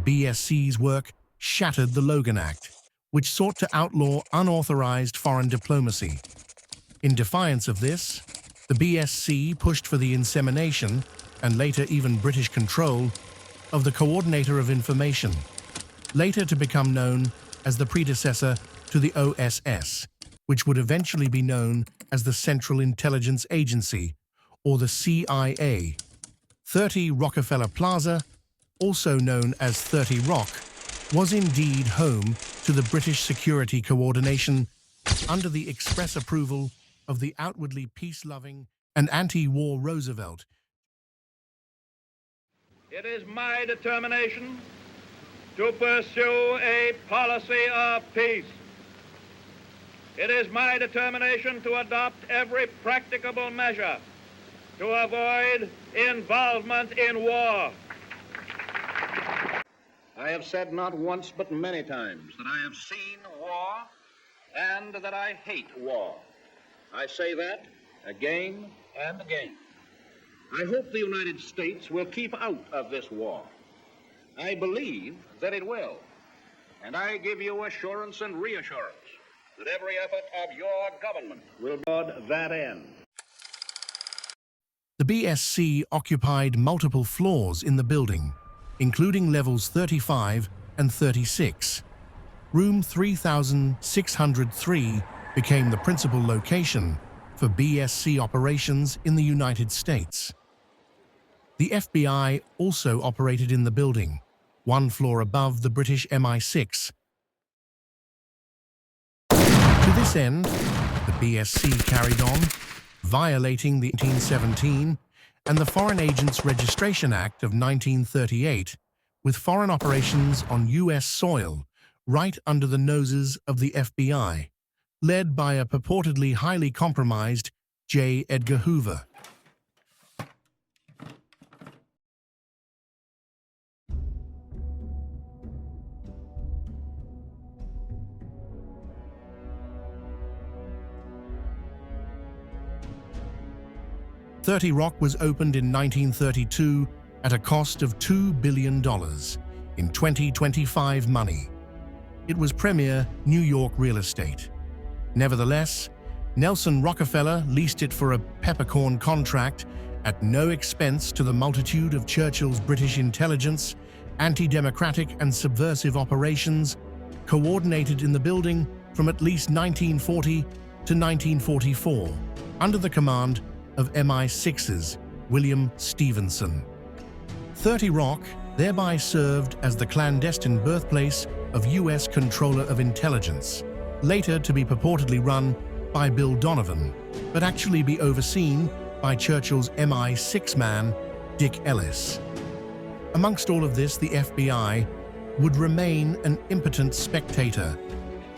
BSC's work shattered the Logan Act, which sought to outlaw unauthorized foreign diplomacy. In defiance of this, the BSC pushed for the insemination, and later even British control, of the Coordinator of Information, later to become known as the predecessor to the OSS, which would eventually be known as the Central Intelligence Agency, or the CIA. 30 Rockefeller Plaza, also known as 30 Rock, was indeed home to the British Security Coordination under the express approval of the outwardly peace-loving and anti-war Roosevelt. It is my determination to pursue a policy of peace. It is my determination to adopt every practicable measure to avoid involvement in war. I have said not once but many times that I have seen war and that I hate war. I say that again and again. I hope the United States will keep out of this war. I believe that it will. And I give you assurance and reassurance that every effort of your government will be toward that end. The BSC occupied multiple floors in the building, including levels 35 and 36. Room 3603 became the principal location for BSC operations in the United States. The FBI also operated in the building, one floor above the British MI6. To this end, the BSC carried on, violating the 1917 and the Foreign Agents Registration Act of 1938, with foreign operations on U.S. soil right under the noses of the FBI, led by a purportedly highly compromised J. Edgar Hoover. "30 Rock" was opened in 1932 at a cost of $2 billion in 2025 money. It was premier New York real estate. Nevertheless, Nelson Rockefeller leased it for a peppercorn contract at no expense to the multitude of Churchill's British intelligence, anti-democratic and subversive operations coordinated in the building from at least 1940 to 1944, under the command of MI6's William Stevenson. 30 Rock thereby served as the clandestine birthplace of U.S. Controller of Intelligence, later to be purportedly run by Bill Donovan, but actually be overseen by Churchill's MI6 man, Dick Ellis. Amongst all of this, the FBI would remain an impotent spectator